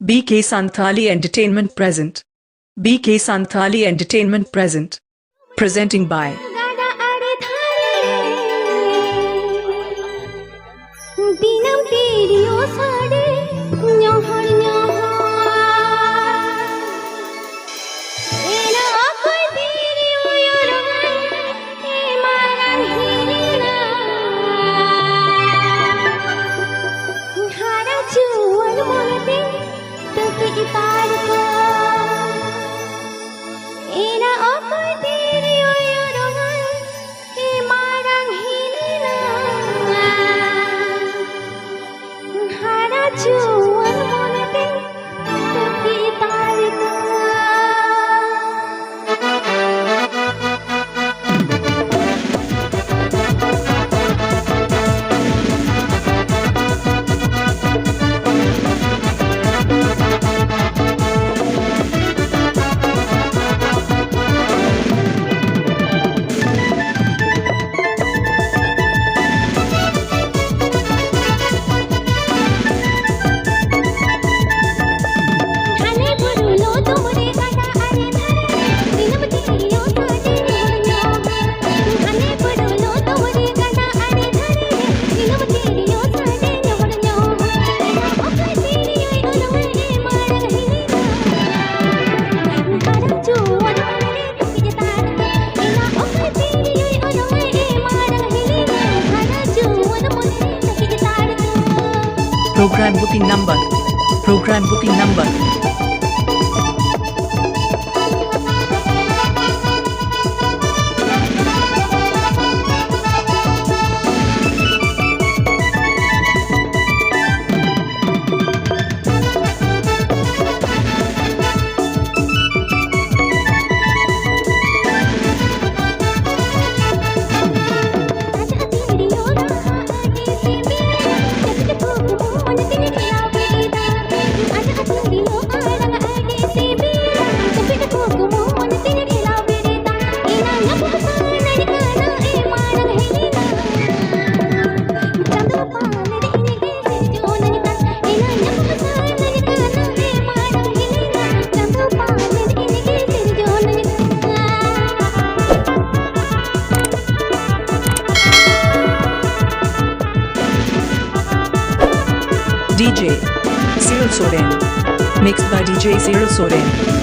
BK Santhali Entertainment present. BK Santhali Entertainment present. Presenting by दिनम तेरियो साड़े न्योहर न्योहर एना कोई तेरियो योरंगन ए मारन हिरिना हारा जुवन मोनते तके इतार को एना कोई तेरियो योरंगन ए मारन हिरिना जुवन मोनते तके इतार को Program booking number. Program booking number. DJ Cyril Soren. Mixed by DJ Cyril Soren.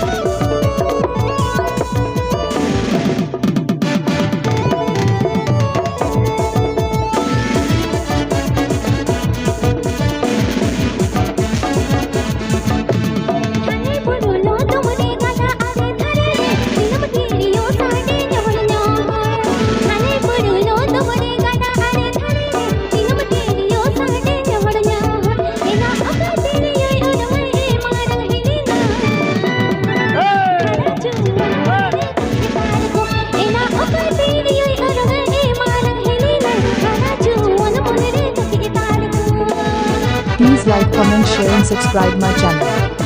Please like, comment, share and subscribe my channel.